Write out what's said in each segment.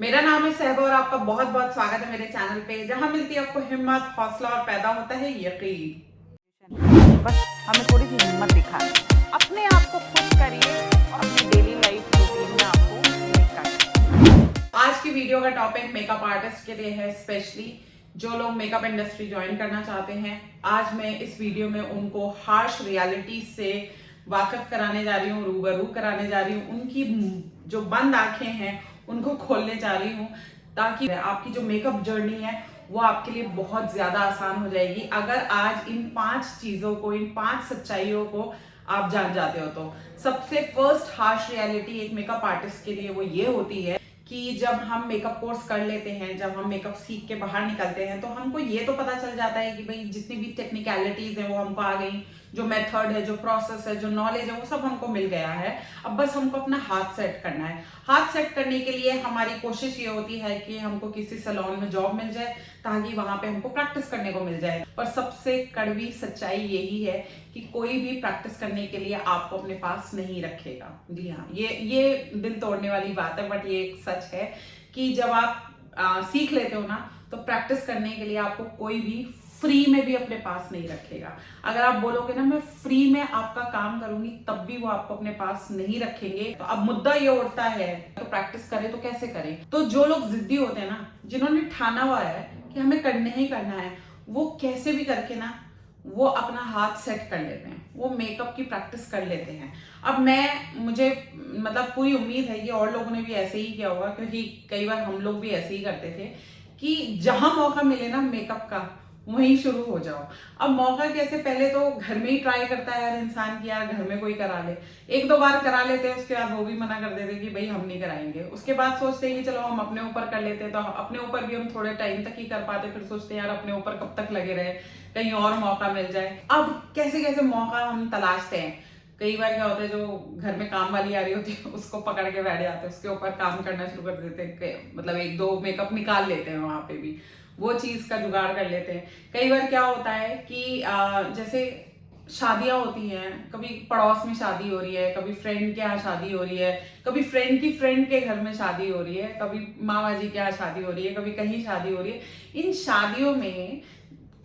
मेरा नाम है सहबा और आपका बहुत बहुत स्वागत है मेरे चैनल पे, जहां मिलती है आपको हिम्मत, हौसला और पैदा होता है यकीन। बस हमें थोड़ी सी हिम्मत दिखानी है। अपने आप को खुश करिए और अपनी डेली लाइफ रूटीन में आपको निकालिए। आज की वीडियो का टॉपिक मेकअप आर्टिस्ट के लिए है, स्पेशली जो लोग मेकअप इंडस्ट्री ज्वाइन करना चाहते हैं। आज मैं इस वीडियो में उनको हार्श रियलिटी से वाकिफ कराने जा रही हूँ, रूबरू कराने जा रही हूँ। उनकी जो बंद आंखें हैं उनको खोलने जा रही हूँ, ताकि आपकी जो मेकअप जर्नी है वो आपके लिए बहुत ज्यादा आसान हो जाएगी अगर आज इन 5 चीजों को, इन 5 सच्चाइयों को आप जान जाते हो। तो सबसे फर्स्ट हार्श रियलिटी एक मेकअप आर्टिस्ट के लिए वो ये होती है कि जब हम मेकअप कोर्स कर लेते हैं, जब हम मेकअप सीख के बाहर निकलते हैं, तो हमको ये तो पता चल जाता है कि भाई जितनी भी टेक्निकलिटीज है वो हमको आ गई, जो मेथड है, जो प्रोसेस है, जो नॉलेज है, वो सब हमको मिल गया है। अब बस हमको अपना हाथ सेट करना है। हाथ सेट करने के लिए हमारी कोशिश ये होती है कि हमको किसी सैलून में जॉब मिल जाए, ताकि वहां पे हमको प्रैक्टिस करने को मिल जाए। पर सबसे कड़वी सच्चाई यही है कि कोई भी प्रैक्टिस करने के लिए आपको अपने पास नहीं रखेगा। जी हाँ, ये दिल तोड़ने वाली बात है, बट ये एक सच है कि जब आप सीख लेते हो ना, तो प्रैक्टिस करने के लिए आपको कोई भी फ्री में भी अपने पास नहीं रखेगा। अगर आप बोलोगे ना मैं फ्री में आपका काम करूंगी, तब भी वो आपको अपने पास नहीं रखेंगे। तो अब मुद्दा ये उठता है, तो प्रैक्टिस करें तो कैसे करें। तो जो लोग जिद्दी होते हैं ना, जिन्होंने ठाना हुआ है कि हमें करना ही करना है, वो कैसे भी करके ना वो अपना हाथ सेट कर लेते हैं, वो मेकअप की प्रैक्टिस कर लेते हैं। अब मुझे मतलब पूरी उम्मीद है कि और लोगों ने भी ऐसे ही किया होगा, क्योंकि कई बार हम लोग भी ऐसे ही करते थे कि जहां मौका मिले ना मेकअप का, वहीं शुरू हो जाओ। अब मौका कैसे, पहले तो घर में ही ट्राई करता है यार इंसान की, यार घर में कोई करा ले। एक दो बार करा लेते हैं, उसके बाद वो भी मना कर देते कि भाई हम नहीं कराएंगे। उसके बाद सोचते हैं कि चलो हम अपने ऊपर कर लेते हैं, तो अपने ऊपर भी हम थोड़े टाइम तक ही कर पाते, फिर सोचते हैं यार अपने ऊपर कब तक लगे रहे, कहीं और मौका मिल जाए। अब कैसे कैसे मौका हम तलाशते हैं। कई बार क्या होता है, जो घर में काम वाली आ रही होती है उसको पकड़ के बैठ जाते हैं, उसके ऊपर काम करना शुरू कर देते हैं, मतलब एक दो मेकअप निकाल लेते हैं वहां पे भी, वो चीज का जुगाड़ कर लेते हैं। कई बार क्या होता है कि जैसे शादियां होती हैं, कभी पड़ोस में शादी हो रही है, कभी फ्रेंड के यहाँ शादी हो रही है, कभी फ्रेंड की फ्रेंड के घर में शादी हो रही है, कभी मामा जी के यहाँ शादी हो रही है, कभी कहीं शादी हो रही है। इन शादियों में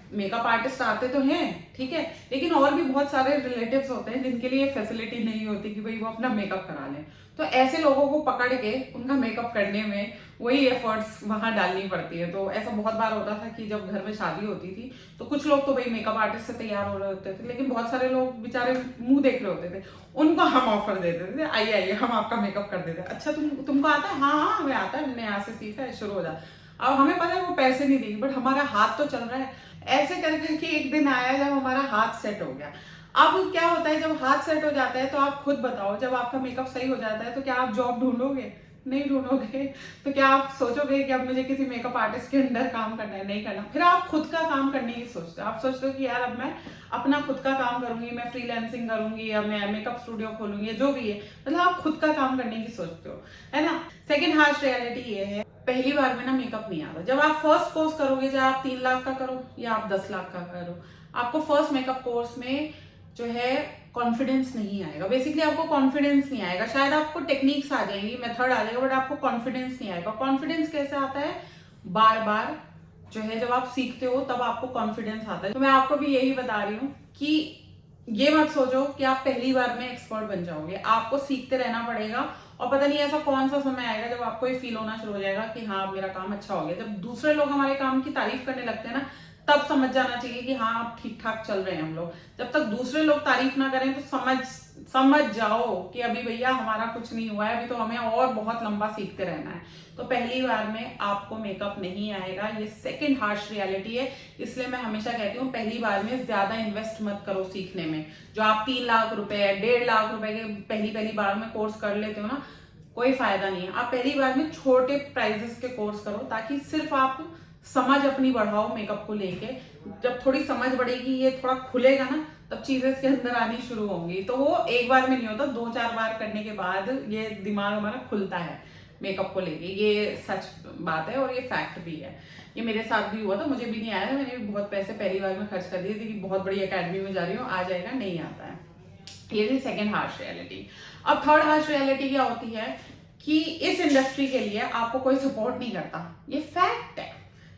मेकअप आर्टिस्ट आते तो हैं, ठीक है, लेकिन और भी बहुत सारे रिलेटिव्स होते हैं जिनके लिए फैसिलिटी नहीं होती कि भाई वो अपना मेकअप करा लें। तो ऐसे लोगों को पकड़ के उनका मेकअप करने में वही एफर्ट्स वहां डालनी पड़ती है। तो ऐसा बहुत बार होता था कि जब घर में शादी होती थी, तो कुछ लोग तो भाई मेकअप आर्टिस्ट से तैयार हो रहे होते थे, लेकिन बहुत सारे लोग बेचारे मुंह देख रहे होते थे। उनको हम ऑफर देते थे, आइए आइए हम आपका मेकअप कर देते। अच्छा तुमको आता है? हाँ हाँ हमें आता है, हमने यहाँ से सीखा है, शुरू हो जा। अब हमें पता है वो पैसे नहीं देंगे, बट हमारा हाथ तो चल रहा है। ऐसे कर करके एक दिन आया जब हमारा हाथ सेट हो गया। अब क्या होता है, जब हाथ सेट हो जाता है तो आप खुद बताओ, जब आपका मेकअप सही हो जाता है तो क्या आप जॉब ढूंढोगे? नहीं ढूंढोगे। तो क्या आप सोचोगे कि अब मुझे किसी मेकअप आर्टिस्ट के अंडर काम करना है? नहीं करना। फिर आप खुद का काम करने की सोचते हो। आप सोचते हो कि यार अब मैं अपना खुद का काम करूंगी, मैं फ्रीलांसिंग करूंगी, या मैं मेकअप स्टूडियो खोलूंगी, जो भी है, मतलब आप खुद का काम करने की सोचते हो, है ना। सेकेंड हार्श रियलिटी ये है, पहली बार में ना मेकअप नहीं आता। जब आप फर्स्ट कोर्स करोगे, चाहे आप 3 लाख का करो या आप 10 लाख का करो, आपको फर्स्ट मेकअप कोर्स में जो है कॉन्फिडेंस नहीं आएगा। बेसिकली आपको कॉन्फिडेंस नहीं आएगा। शायद आपको टेक्निक्स आ जाएंगी, मेथड आ जाएगा, बट आपको कॉन्फिडेंस नहीं आएगा। कॉन्फिडेंस कैसे आता है? बार बार जो है जब आप सीखते हो तब आपको कॉन्फिडेंस आता है। तो मैं आपको भी यही बता रही हूँ कि ये मत सोचो कि आप पहली बार में एक्सपर्ट बन जाओगे। आपको सीखते रहना पड़ेगा, और पता नहीं ऐसा कौन सा समय आएगा जब आपको ये फील होना शुरू हो जाएगा कि हाँ मेरा काम अच्छा हो गया। जब दूसरे लोग हमारे काम की तारीफ करने लगते हैं ना, तब समझ जाना चाहिए कि हाँ अब ठीक ठाक चल रहे हैं हम लोग। जब तक दूसरे लोग तारीफ ना करें तो समझ जाओ कि अभी भैया हमारा कुछ नहीं हुआ है, अभी तो हमें और बहुत लंबा सीखते रहना है। तो पहली बार में आपको मेकअप नहीं आएगा, ये सेकंड हार्श रियलिटी है। इसलिए मैं हमेशा कहती हूँ पहली बार में ज्यादा इन्वेस्ट मत करो सीखने में। जो आप 3 लाख रुपए, 1.5 लाख रुपए के पहली बार में कोर्स कर लेते हो ना, कोई फायदा नहीं है। आप पहली बार में छोटे प्राइजेस के कोर्स करो, ताकि सिर्फ आप समझ अपनी बढ़ाओ मेकअप को लेके। जब थोड़ी समझ बढ़ेगी, ये थोड़ा खुलेगा ना, तब चीजें इसके अंदर आनी शुरू होंगी। तो वो एक बार में नहीं होता, 2-4 बार करने के बाद ये दिमाग हमारा खुलता है मेकअप को लेके। ये सच बात है और ये फैक्ट भी है। ये मेरे साथ भी हुआ था, मुझे भी नहीं आया था। मैंने भी बहुत पैसे पहली बार में खर्च कर दिए थे कि बहुत बड़ी अकेडमी में जा रही हूँ, आ जाएगा, नहीं आता है। ये थी सेकेंड हार्श रियलिटी। अब थर्ड हार्श रियलिटी क्या होती है कि इस इंडस्ट्री के लिए आपको कोई सपोर्ट नहीं करता। ये फैक्ट है,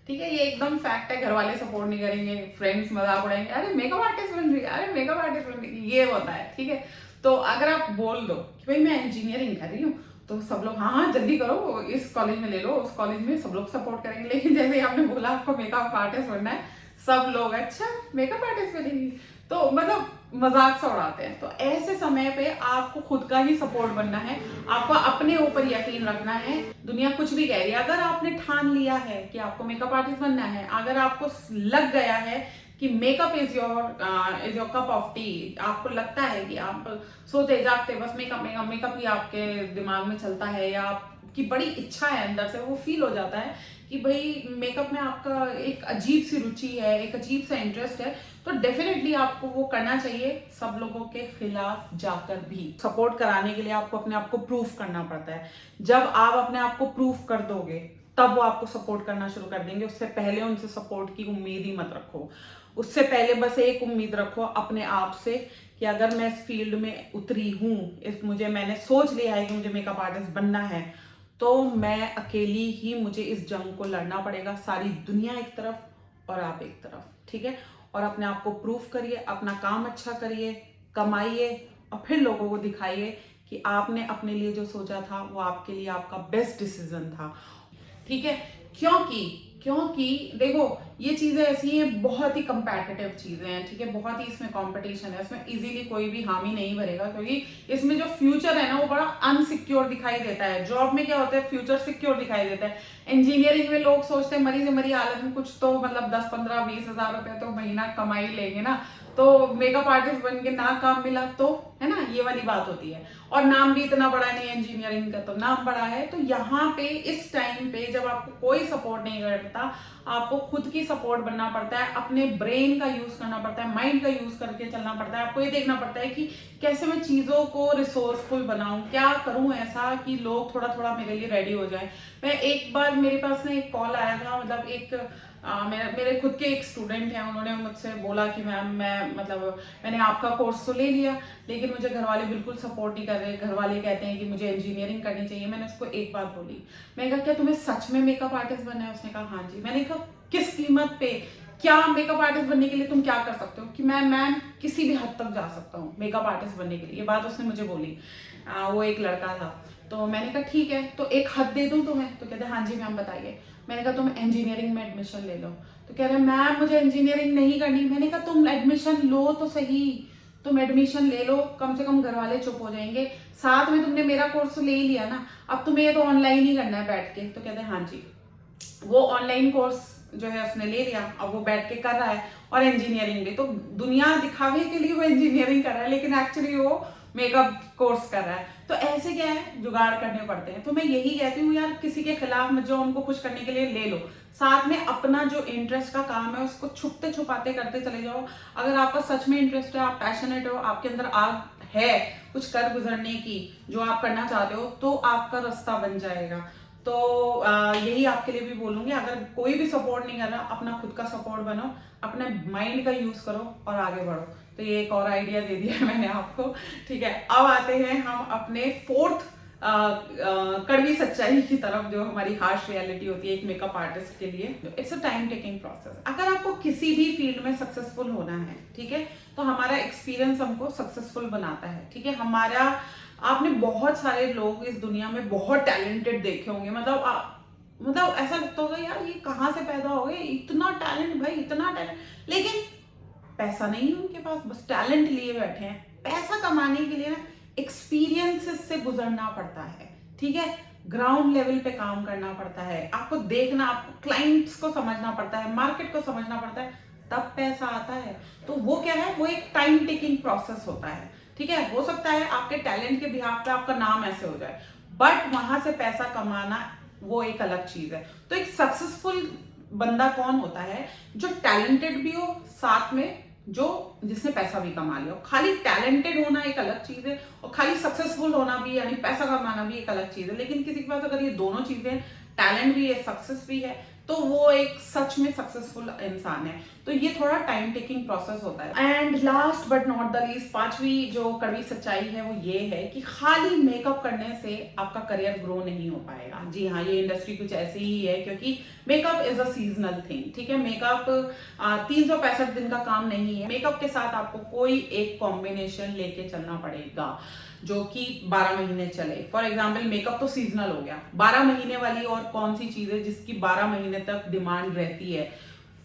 ठीक है, ये एकदम फैक्ट है। घर वाले सपोर्ट नहीं करेंगे, फ्रेंड्स मजाक उड़ाएंगे, अरे मेकअप आर्टिस्ट बन रही है, अरे मेकअप आर्टिस्ट बन रही है, ये होता है, ठीक है। तो अगर आप बोल दो कि भाई मैं इंजीनियरिंग कर रही हूँ, तो सब लोग हाँ हाँ जल्दी करो, इस कॉलेज में ले लो, उस कॉलेज में, सब लोग सपोर्ट करेंगे। लेकिन जैसे ही आपने बोला आपको मेकअप आर्टिस्ट बनना है, सब लोग अच्छा मेकअप आर्टिस्ट बनेगी, तो मतलब मजाक सा उड़ाते हैं। तो ऐसे समय पे आपको खुद का ही सपोर्ट बनना है, आपको अपने ऊपर यकीन रखना है। दुनिया कुछ भी कह रही है, अगर आपने ठान लिया है कि आपको मेकअप आर्टिस्ट बनना है, अगर आपको लग गया है कि makeup is your cup of T, आपको लगता है कि आप सोते जागते बस मेकअप मेकअप मेकअप ही आपके दिमाग में चलता है, या आपकी बड़ी इच्छा है अंदर से, वो फील हो जाता है कि भाई मेकअप में आपका एक अजीब सी रुचि है, एक अजीब सा इंटरेस्ट है, तो डेफिनेटली आपको वो करना चाहिए, सब लोगों के खिलाफ जाकर भी। सपोर्ट कराने के लिए आपको अपने आप को प्रूफ करना पड़ता है। जब आप अपने आप को प्रूफ कर दोगे तब वो आपको सपोर्ट करना शुरू कर देंगे। उससे पहले उनसे सपोर्ट की उम्मीद ही मत रखो। उससे पहले बस एक उम्मीद रखो अपने आप से कि अगर मैं इस फील्ड में उतरी हूँ, मैंने सोच लिया है कि मुझे मेकअप आर्टिस्ट बनना है, तो मैं अकेली ही मुझे इस जंग को लड़ना पड़ेगा। सारी दुनिया एक तरफ और आप एक तरफ, ठीक है। और अपने आप को प्रूफ करिए, अपना काम अच्छा करिए, कमाइए और फिर लोगों को दिखाइए कि आपने अपने लिए जो सोचा था वो आपके लिए आपका बेस्ट डिसीजन था, ठीक है। क्योंकि देखो ये चीजें ऐसी हैं, बहुत ही कंपैटिटिव चीजें हैं, ठीक है, बहुत ही इसमें कंपटीशन है, इसमें इजीली कोई भी हामी नहीं भरेगा, क्योंकि इसमें जो फ्यूचर है ना वो बड़ा अनसिक्योर दिखाई देता है। जॉब में क्या होता है, फ्यूचर सिक्योर दिखाई देता है। इंजीनियरिंग में लोग सोचते हैं मरी से मरी हालत में कुछ तो मतलब 10-15-20 हजार रुपए तो महीना कमाई लेंगे ना, तो मेकअप आर्टिस्ट बन के ना काम मिला तो, है ना, ये वाली बात होती है। और नाम भी इतना बड़ा नहीं है इंजीनियरिंग का, तो नाम बड़ा है। तो यहाँ पे इस टाइम पे जब आपको कोई सपोर्ट नहीं करता, आपको खुद की सपोर्ट बनना पड़ता है, अपने ब्रेन का यूज करना पड़ता है, माइंड का यूज करके चलना पड़ता है। आपको ये देखना पड़ता है कि कैसे मैं चीजों को रिसोर्सफुल बनाऊं, क्या करूं ऐसा कि लोग थोड़ा थोड़ा मेरे लिए रेडी हो जाए। मैं एक बार, मेरे पास ना एक कॉल आया था, मतलब एक मेरे खुद के एक स्टूडेंट हैं, उन्होंने मुझसे बोला कि मैम मैंने आपका कोर्स तो ले लिया, लेकिन मुझे घर वाले बिल्कुल सपोर्ट नहीं कर रहे। घर वाले कहते हैं कि मुझे इंजीनियरिंग करनी चाहिए। मैंने उसको एक बात बोली, मैंने कहा क्या तुम्हें सच में मेकअप आर्टिस्ट बनना है? उसने कहा हाँ जी। मैंने कहा किस कीमत पे, क्या मेकअप आर्टिस्ट बनने के लिए तुम क्या कर सकते हो? कि मैं किसी भी हद तक जा सकता हूँ मेकअप आर्टिस्ट बनने के लिए। ये बात उसने मुझे बोली। वो एक लड़का था। तो मैंने कहा ठीक है, तो एक हद दे दूं तुम्हें? तो कहते हाँ जी मैम बताइए। मैंने कहा तुम इंजीनियरिंग में एडमिशन ले लो। तो कह रहे मैम मुझे इंजीनियरिंग नहीं करनी। मैंने कहा तुम एडमिशन लो तो सही, तुम एडमिशन ले लो, कम से कम घर वाले चुप हो जाएंगे। साथ में तुमने मेरा कोर्स तो ले ही लिया ना, अब तुम्हें ये तो ऑनलाइन ही करना है बैठ के। तो कहते हाँ जी। वो ऑनलाइन कोर्स जो है उसने ले लिया, अब वो बैठ के कर रहा है, और इंजीनियरिंग भी। तो दुनिया दिखावे के लिए वो इंजीनियरिंग कर रहा है, लेकिन एक्चुअली वो मेकअप कोर्स कर रहा है। तो ऐसे क्या है, जुगाड़ करने पड़ते हैं। तो मैं यही कहती हूँ यार, किसी के खिलाफ मत जाओ, उनको खुश करने के लिए ले लो, साथ में अपना जो इंटरेस्ट का काम है उसको छुपते छुपाते करते चले जाओ। अगर आपका सच में इंटरेस्ट है, आप पैशनेट हो, आपके अंदर आग है कुछ कर गुजरने की, जो आप करना चाहते हो, तो आपका रास्ता बन जाएगा। तो यही आपके लिए भी बोलूंगी, अगर कोई भी सपोर्ट नहीं कर रहा, अपना खुद का सपोर्ट बनो, अपने माइंड का यूज करो और आगे बढ़ो। तो ये एक और आइडिया दे दिया मैंने आपको, ठीक है। अब आते हैं हम अपने फोर्थ कड़वी सच्चाई की तरफ, जो हमारी हार्श रियलिटी होती है एक मेकअप आर्टिस्ट के लिए। It's a time taking process. अगर आपको किसी भी फील्ड में सक्सेसफुल होना है, ठीक है, तो हमारा एक्सपीरियंस हमको सक्सेसफुल बनाता है, ठीक है। आपने बहुत सारे लोग इस दुनिया में बहुत टैलेंटेड देखे होंगे, मतलब ऐसा लगता होगा यार ये कहाँ से पैदा हो गए, इतना टैलेंट, भाई इतना टैलेंट, लेकिन पैसा नहीं है उनके पास, बस टैलेंट लिए बैठे हैं। पैसा कमाने के लिए ना एक्सपीरियंसेस से गुजरना पड़ता है, ठीक है। ग्राउंड लेवल पे काम करना पड़ता है, आपको देखना, आपको क्लाइंट्स को समझना पड़ता है, मार्केट को समझना पड़ता है, तब पैसा आता है। तो वो क्या है, वो एक टाइम टेकिंग प्रोसेस होता है, ठीक है। हो सकता है आपके टैलेंट के बिहाफ पे आपका नाम ऐसे हो जाए, बट वहां से पैसा कमाना वो एक अलग चीज है। तो एक सक्सेसफुल बंदा कौन होता है, जो टैलेंटेड भी हो, साथ में जिसने पैसा भी कमा लिया हो। खाली टैलेंटेड होना एक अलग चीज है, और खाली सक्सेसफुल होना भी यानी पैसा कमाना भी एक अलग चीज है। लेकिन किसी के पास अगर ये दोनों चीजें, टैलेंट भी है, सक्सेस भी है, तो वो एक सच में सक्सेसफुल इंसान है। तो ये थोड़ा टाइम टेकिंग प्रोसेस होता है। And last but not the least, पांचवी जो कड़वी सच्चाई है वो ये है कि खाली मेकअप करने से आपका करियर ग्रो नहीं हो पाएगा। जी हाँ, ये इंडस्ट्री कुछ ऐसी ही है, क्योंकि makeup is a seasonal thing, ठीक है। मेकअप 365 दिन का काम नहीं है। मेकअप के साथ आपको कोई एक कॉम्बिनेशन लेके चलना पड़ेगा जो कि 12 महीने चले। फॉर एग्जाम्पल, मेकअप तो सीजनल हो गया, 12 महीने वाली और कौन सी चीज है जिसकी 12 महीने तक डिमांड रहती है?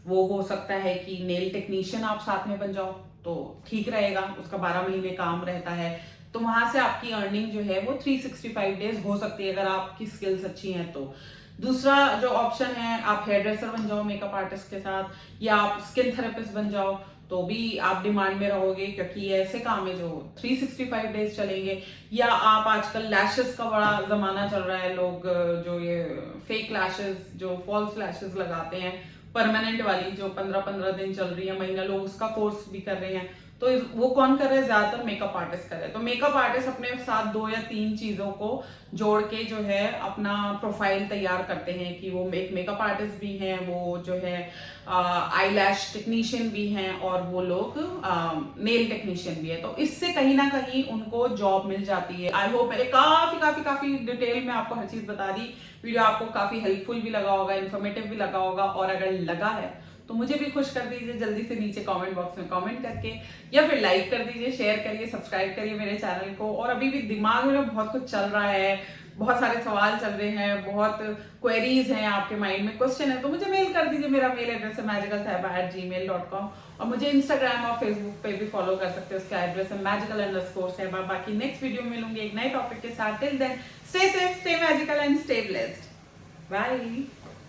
वो हो सकता है कि नेल टेक्नीशियन आप साथ में बन जाओ, तो ठीक रहेगा, उसका 12 महीने काम रहता है, तो वहां से आपकी अर्निंग जो है वो 365 डेज हो सकती है अगर आपकी स्किल्स अच्छी हैं तो। दूसरा जो ऑप्शन है, आप हेयर ड्रेसर बन जाओ मेकअप आर्टिस्ट के साथ, या आप स्किन थेरेपिस्ट बन जाओ, तो भी आप डिमांड में रहोगे, क्योंकि ये ऐसे काम है जो 365 डेज चलेंगे। या आप आजकल लैशेस का बड़ा जमाना चल रहा है, लोग जो ये फेक लैशेस, जो फॉल्स लैशेस लगाते हैं, परमानेंट वाली जो 15-15 दिन चल रही है, महीना, लोग उसका कोर्स भी कर रहे हैं। तो वो कौन कर रहे हैं? ज्यादातर मेकअप आर्टिस्ट कर रहे हैं। तो मेकअप आर्टिस्ट अपने साथ 2 या 3 चीजों को जोड़ के जो है अपना प्रोफाइल तैयार करते हैं कि वो एक मेकअप आर्टिस्ट भी हैं, वो जो है आई लैश टेक्नीशियन भी हैं, और वो लोग नेल टेक्नीशियन भी है। तो इससे कहीं ना कहीं उनको जॉब मिल जाती है। आई होप मैंने काफी काफी काफी डिटेल में आपको हर चीज बता दी। वीडियो आपको काफी हेल्पफुल भी लगा होगा, इन्फॉर्मेटिव भी लगा होगा, और अगर लगा है तो मुझे भी खुश कर दीजिए जल्दी से नीचे कमेंट बॉक्स में कमेंट करके, या फिर लाइक कर दीजिए, शेयर करिए, सब्सक्राइब करिए मेरे चैनल को। और अभी भी दिमाग में बहुत कुछ चल रहा है, बहुत सारे सवाल चल रहे हैं, बहुत क्वेरीज हैं आपके माइंड में, क्वेश्चन है, तो मुझे मेल कर दीजिए। मेरा मेल एड्रेस है magicalsaiba@gmail.com, और मुझे इंस्टाग्राम और फेसबुक पे भी फॉलो कर सकते हो, उसका एड्रेस है magical_saiba। बाकी नेक्स्ट वीडियो में मिलूंगी एक नए टॉपिक के साथ। Till then stay safe, stay magical and stay blessed. Bye.